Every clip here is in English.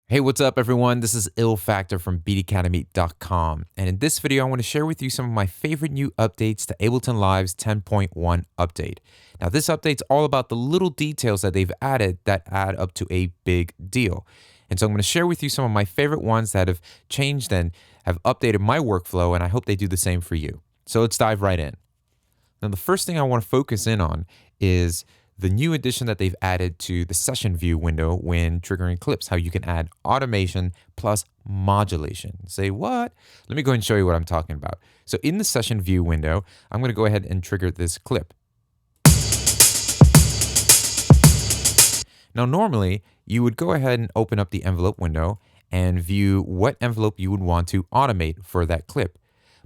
Hey, what's up, everyone? This is Ill Factor from beatacademy.com. And in this video, I want to share with you some of my favorite new updates to Ableton Live's 10.1 update. Now, this update's all about the little details that they've added that add up to a big deal. And so I'm going to share with you some of my favorite ones that have changed and have updated my workflow, and I hope they do the same for you. So let's dive right in. Now, the first thing I want to focus in on is the new addition that they've added to the session view window when triggering clips, how you can add automation plus modulation. Say what? Let me go and show you what I'm talking about. So in the session view window, I'm going to go ahead and trigger this clip. Now, normally you would go ahead and open up the envelope window and view what envelope you would want to automate for that clip.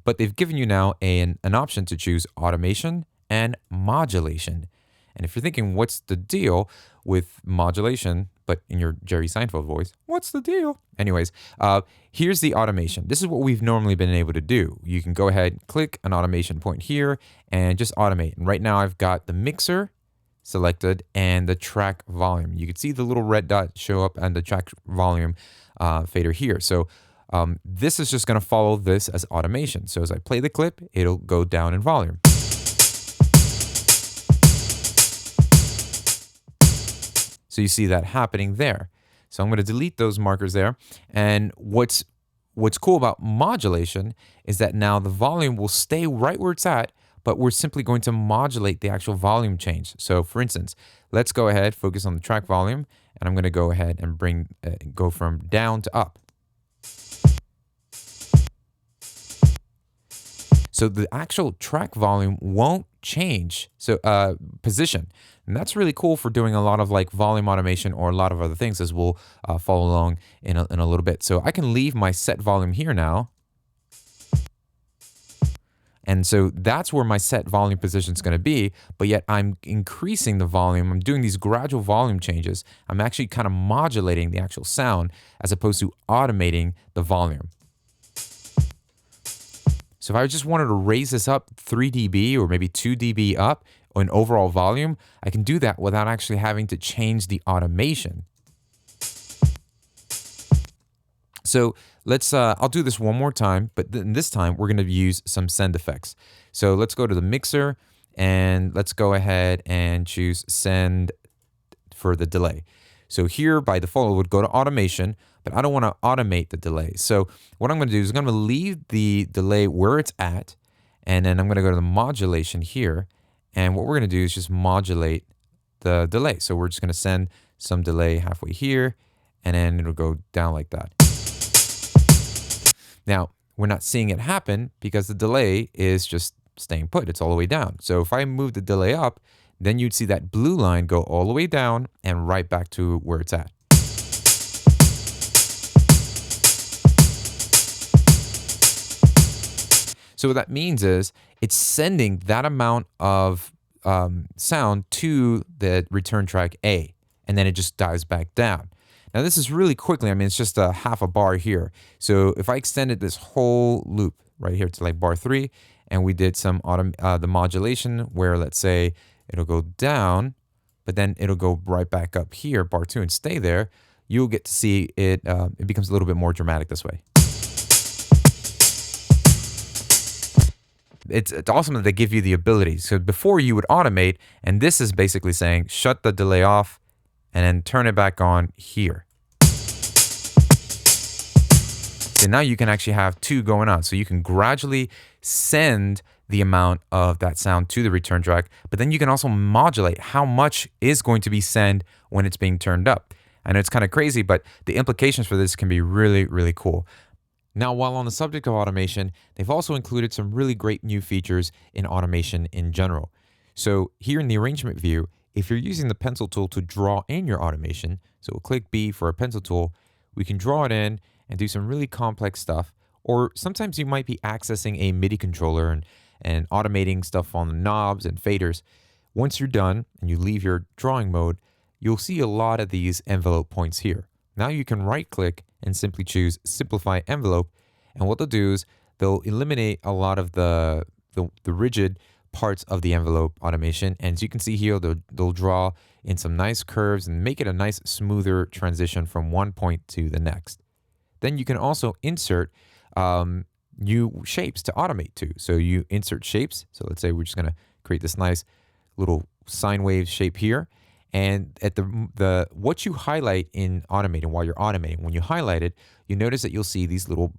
But they've given you now an option to choose automation and modulation. And if you're thinking, what's the deal with modulation, but in your Jerry Seinfeld voice, what's the deal? Anyways, here's the automation. This is what we've normally been able to do. You can go ahead, click an automation point here, and just automate. And right now I've got the mixer selected and the track volume. You can see the little red dot show up and the track volume fader here. So this is just going to follow this as automation. So as I play the clip, it'll go down in volume. So you see that happening there. So I'm going to delete those markers there. And what's cool about modulation is that now the volume will stay right where it's at, but we're simply going to modulate the actual volume change. So for instance, let's go ahead, focus on the track volume, and I'm going to go ahead and go from down to up. So the actual track volume won't change. So position. And that's really cool for doing a lot of like volume automation or a lot of other things, as we'll follow along in a little bit. So I can leave my set volume here now. And so that's where my set volume position is going to be, but yet I'm increasing the volume. I'm doing these gradual volume changes. I'm actually kind of modulating the actual sound as opposed to automating the volume. So if I just wanted to raise this up 3 dB or maybe 2 dB up in overall volume, I can do that without actually having to change the automation. So let's, I'll do this one more time, but this time we're going to use some send effects. So let's go to the mixer and let's go ahead and choose send for the delay. So here by default it would go to automation, but I don't want to automate the delay. So what I'm going to do is I'm going to leave the delay where it's at, and then I'm going to go to the modulation here. And what we're going to do is just modulate the delay. So we're just going to send some delay halfway here, and then it'll go down like that. Now, we're not seeing it happen because the delay is just staying put. It's all the way down. So if I move the delay up, then you'd see that blue line go all the way down and right back to where it's at. So what that means is it's sending that amount of sound to the return track A, and then it just dives back down. Now this is really quickly, I mean, it's just a half a bar here. So if I extended this whole loop right here to like bar 3, and we did some the modulation where, let's say, it'll go down, but then it'll go right back up here, bar 2, and stay there, you'll get to see it, it becomes a little bit more dramatic this way. It's awesome that they give you the ability. So before you would automate, and this is basically saying shut the delay off and then turn it back on here. So now you can actually have 2 going on. So you can gradually send the amount of that sound to the return track, but then you can also modulate how much is going to be sent when it's being turned up. I know it's kind of crazy, but the implications for this can be really, really cool. Now, while on the subject of automation, they've also included some really great new features in automation in general. So here in the arrangement view, if you're using the pencil tool to draw in your automation, so we'll click B for a pencil tool, we can draw it in and do some really complex stuff. Or sometimes you might be accessing a MIDI controller and automating stuff on the knobs and faders. Once you're done and you leave your drawing mode, you'll see a lot of these envelope points here. Now you can right click and simply choose simplify envelope, and what they'll do is they'll eliminate a lot of the rigid parts of the envelope automation. And as you can see here, they'll draw in some nice curves and make it a nice smoother transition from one point to the next. Then you can also insert new shapes to automate to. So you insert shapes. So let's say we're just going to create this nice little sine wave shape here. And at the what you highlight in automating, while you're automating, when you highlight it, you notice that you'll see these little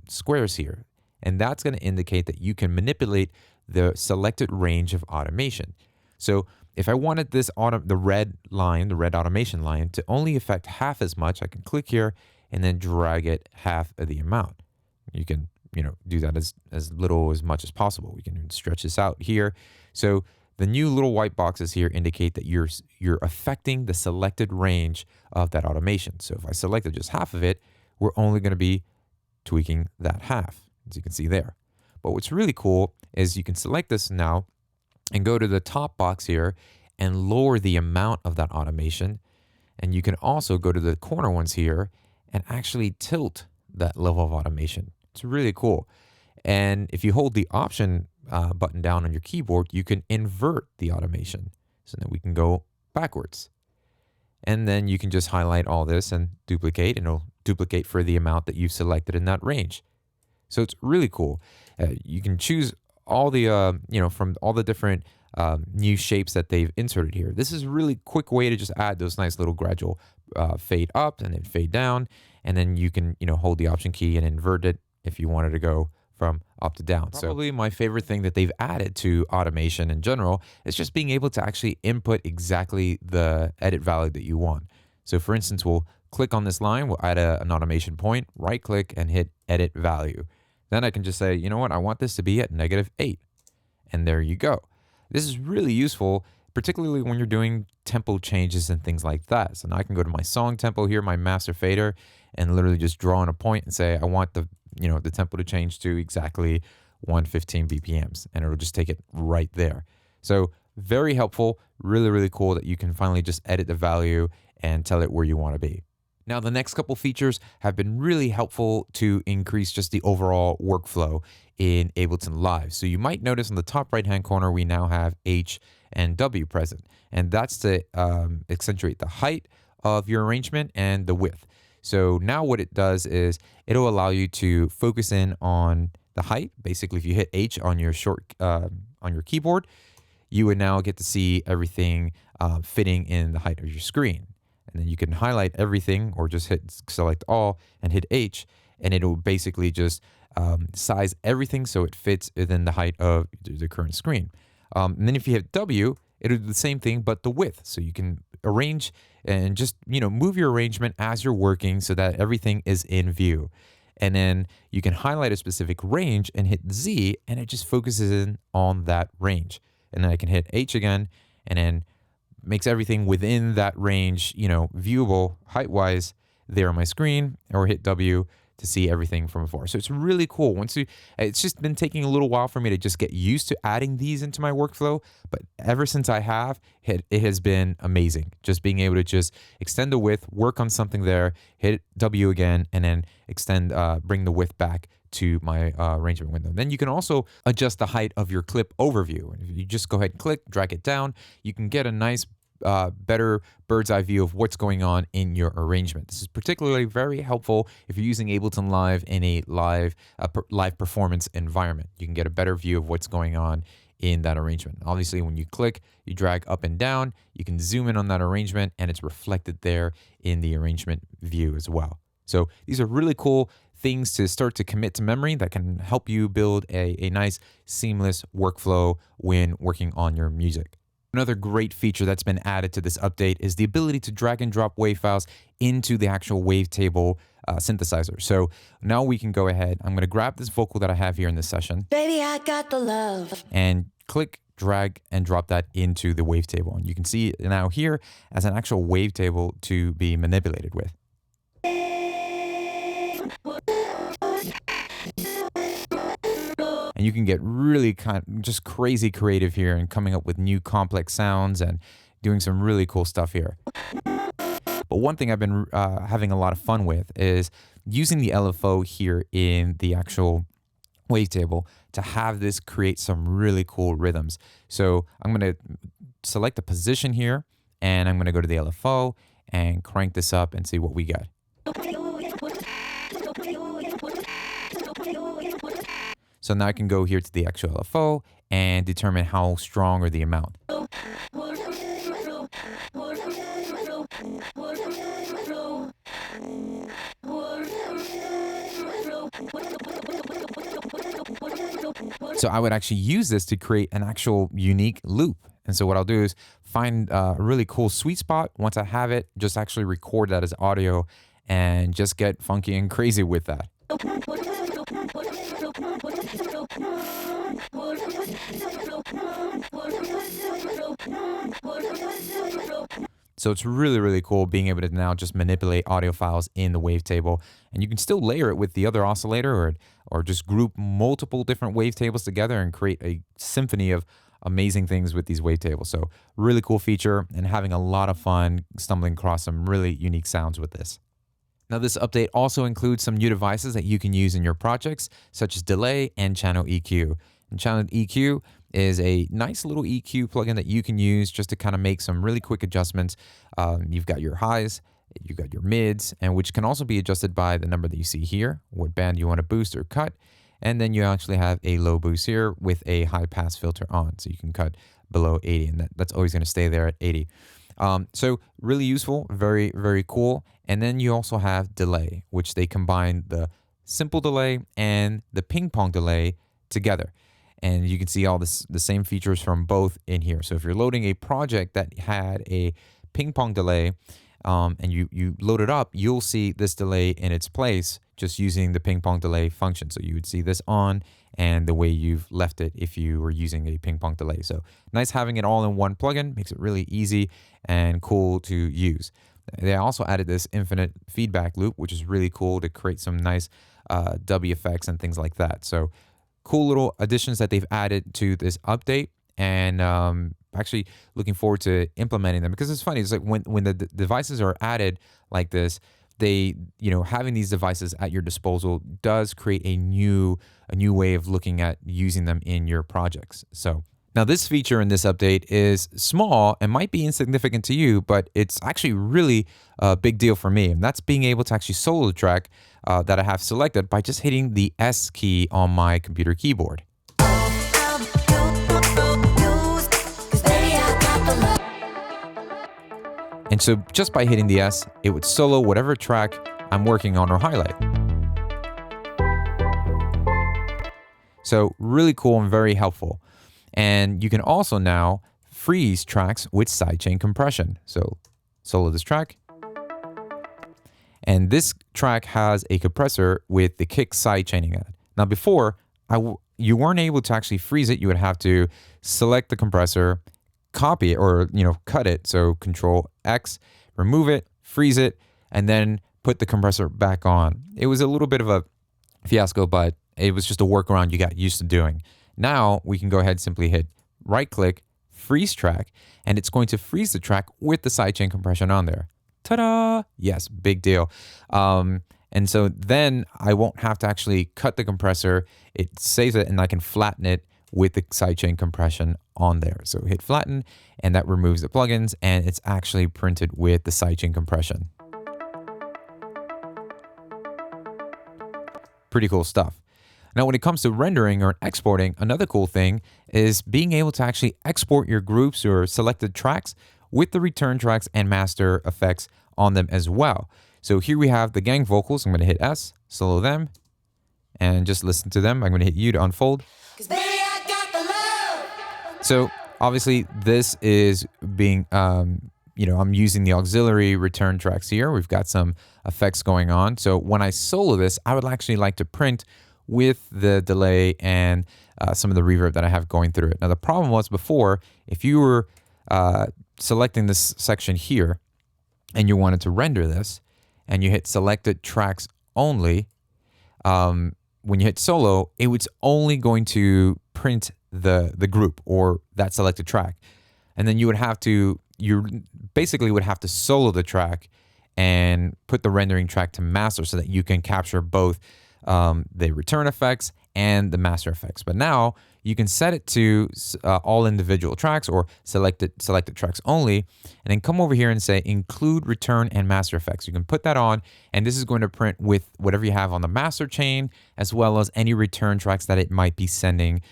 squares here. And that's going to indicate that you can manipulate the selected range of automation. So if I wanted this the red automation line to only affect half as much, I can click here and then drag it half of the amount. You can, do that as little as much as possible. We can stretch this out here. So the new little white boxes here indicate that you're affecting the selected range of that automation. So if I selected just half of it, we're only going to be tweaking that half, as you can see there. But what's really cool is you can select this now and go to the top box here and lower the amount of that automation. And you can also go to the corner ones here and actually tilt that level of automation. It's really cool. And if you hold the option button down on your keyboard, you can invert the automation so that we can go backwards. And then you can just highlight all this and duplicate, and it'll duplicate for the amount that you've selected in that range. So it's really cool. You can choose all the, from all the different new shapes that they've inserted here. This is a really quick way to just add those nice little gradual fade up and then fade down. And then you can, hold the option key and invert it if you wanted to go from up to down. Probably my favorite thing that they've added to automation in general is just being able to actually input exactly the edit value that you want. So for instance, we'll click on this line, we'll add an automation point, right click and hit edit value. Then I can just say, you know what, I want this to be at -8. And there you go. This is really useful, particularly when you're doing tempo changes and things like that. So now I can go to my song tempo here, my master fader, and literally just draw in a point and say, I want the tempo to change to exactly 115 BPMs, and it'll just take it right there. So very helpful, really, really cool that you can finally just edit the value and tell it where you want to be. Now, the next couple features have been really helpful to increase just the overall workflow in Ableton Live. So you might notice on the top right-hand corner, we now have H and W present, and that's to accentuate the height of your arrangement and the width. So now what it does is it'll allow you to focus in on the height. Basically, if you hit H on your on your keyboard, you would now get to see everything fitting in the height of your screen. And then you can highlight everything or just hit select all and hit H, and it'll basically just size everything so it fits within the height of the current screen. And then if you hit W, it'll do the same thing, but the width. So you can arrange and just, move your arrangement as you're working so that everything is in view. And then you can highlight a specific range and hit Z, and it just focuses in on that range. And then I can hit H again, and then makes everything within that range, viewable height-wise there on my screen, or hit W to see everything from afar. So it's really cool. It's just been taking a little while for me to just get used to adding these into my workflow, but ever since I have, it has been amazing. Just being able to just extend the width, work on something there, hit W again, and then bring the width back to my arrangement window. Then you can also adjust the height of your clip overview. And if you just go ahead and click, drag it down, you can get a nice better bird's eye view of what's going on in your arrangement. This is particularly very helpful if you're using Ableton Live in a live performance environment. You can get a better view of what's going on in that arrangement. Obviously, when you click, you drag up and down, you can zoom in on that arrangement, and it's reflected there in the arrangement view as well. So these are really cool things to start to commit to memory that can help you build a nice seamless workflow when working on your music. Another great feature that's been added to this update is the ability to drag and drop wave files into the actual wavetable synthesizer. So now we can go ahead. I'm going to grab this vocal that I have here in this session. Baby, I got the love. And click, drag, and drop that into the wavetable. And you can see it now here as an actual wavetable to be manipulated with. And you can get really just crazy creative here and coming up with new complex sounds and doing some really cool stuff here. But one thing I've been having a lot of fun with is using the LFO here in the actual wavetable to have this create some really cool rhythms. So I'm going to select the position here, and I'm going to go to the LFO and crank this up and see what we get. So now I can go here to the actual LFO and determine how strong or the amount. So I would actually use this to create an actual unique loop. And so what I'll do is find a really cool sweet spot. Once I have it, just actually record that as audio and just get funky and crazy with that. So it's really, really cool being able to now just manipulate audio files in the wavetable. And you can still layer it with the other oscillator or just group multiple different wavetables together and create a symphony of amazing things with these wavetables. So really cool feature, and having a lot of fun stumbling across some really unique sounds with this. Now, this update also includes some new devices that you can use in your projects, such as delay and channel EQ. And channel EQ is a nice little EQ plugin that you can use just to kind of make some really quick adjustments. You've got your highs, you've got your mids, and which can also be adjusted by the number that you see here, what band you want to boost or cut. And then you actually have a low boost here with a high pass filter on. So you can cut below 80, and that's always going to stay there at 80. So really useful, very, very cool. And then you also have delay, which they combine the simple delay and the ping pong delay together. And you can see all the same features from both in here. So if you're loading a project that had a ping pong delay and you load it up, you'll see this delay in its place just using the ping pong delay function. So you would see this on and the way you've left it if you were using a ping pong delay. So nice having it all in one plugin, makes it really easy and cool to use. They also added this infinite feedback loop, which is really cool to create some nice W effects and things like that. So cool little additions that they've added to this update, and actually looking forward to implementing them, because it's funny. It's like when the devices are added like this, they, having these devices at your disposal does create a new way of looking at using them in your projects. So now this feature in this update is small and might be insignificant to you, but it's actually really a big deal for me. And that's being able to actually solo the track that I have selected by just hitting the S key on my computer keyboard. And so just by hitting the S, it would solo whatever track I'm working on or highlight. So really cool and very helpful. And you can also now freeze tracks with sidechain compression. So solo this track. And this track has a compressor with the kick sidechaining at. Now before, you weren't able to actually freeze it. You would have to select the compressor, copy it, or cut it. So Control X, remove it, freeze it, and then put the compressor back on. It was a little bit of a fiasco, but it was just a workaround you got used to doing. Now we can go ahead and simply hit right click, freeze track, and it's going to freeze the track with the sidechain compression on there. Ta-da! Yes, big deal. And so then I won't have to actually cut the compressor. It saves it and I can flatten it with the sidechain compression on there. So hit flatten, and that removes the plugins, and it's actually printed with the sidechain compression. Pretty cool stuff. Now, when it comes to rendering or exporting, another cool thing is being able to actually export your groups or selected tracks with the return tracks and master effects on them as well. So here we have the gang vocals. I'm going to hit S, solo them, and just listen to them. I'm going to hit U to unfold. So obviously this is being, I'm using the auxiliary return tracks here. We've got some effects going on. So when I solo this, I would actually like to print with the delay and some of the reverb that I have going through it. Now the problem was before, if you were selecting this section here and you wanted to render this and you hit selected tracks only, when you hit solo, it was only going to print the group or that selected track. And then you basically would have to solo the track and put the rendering track to master so that you can capture both the return effects and the master effects. But now you can set it to all individual tracks or selected tracks only, and then come over here and say include return and master effects. You can put that on, and this is going to print with whatever you have on the master chain, as well as any return tracks that it might be sending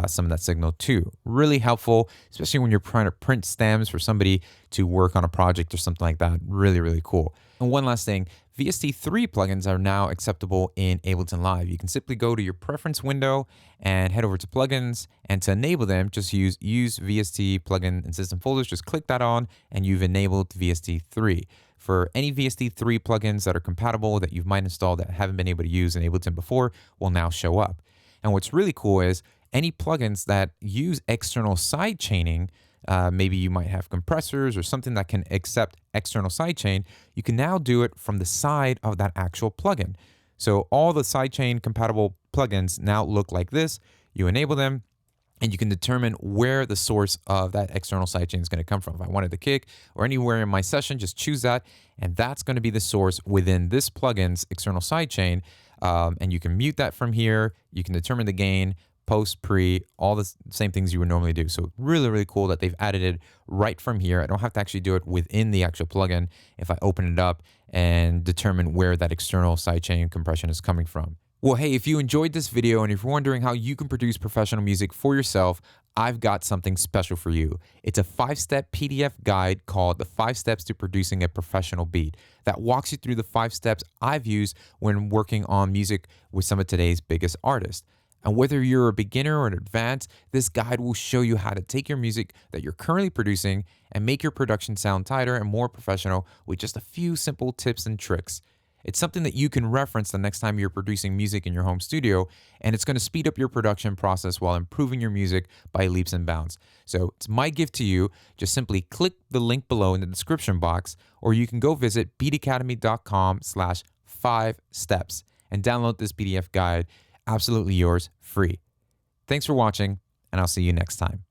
some of that signal to. Really helpful, especially when you're trying to print stems for somebody to work on a project or something like that. Really, really cool. And one last thing, VST3 plugins are now acceptable in Ableton Live. You can simply go to your preference window and head over to plugins, and to enable them, just use VST plugin and system folders. Just click that on and you've enabled VST3. For any VST3 plugins that are compatible that you might install that haven't been able to use in Ableton before will now show up. And what's really cool is any plugins that use external side chaining, maybe you might have compressors or something that can accept external sidechain, you can now do it from the side of that actual plugin. So all the sidechain compatible plugins now look like this. You enable them, and you can determine where the source of that external sidechain is going to come from. If I wanted the kick or anywhere in my session, just choose that, and that's going to be the source within this plugin's external sidechain. And you can mute that from here. You can determine the gain, post, pre, all the same things you would normally do. So really, really cool that they've added it right from here. I don't have to actually do it within the actual plugin if I open it up and determine where that external sidechain compression is coming from. Well, hey, if you enjoyed this video and if you're wondering how you can produce professional music for yourself, I've got something special for you. It's a 5-step PDF guide called The 5 Steps to Producing a Professional Beat that walks you through the 5 steps I've used when working on music with some of today's biggest artists. And whether you're a beginner or an advanced, this guide will show you how to take your music that you're currently producing and make your production sound tighter and more professional with just a few simple tips and tricks. It's something that you can reference the next time you're producing music in your home studio, and it's going to speed up your production process while improving your music by leaps and bounds. So it's my gift to you. Just simply click the link below in the description box, or you can go visit beatacademy.com/5steps and download this PDF guide. Absolutely yours, free. Thanks for watching, and I'll see you next time.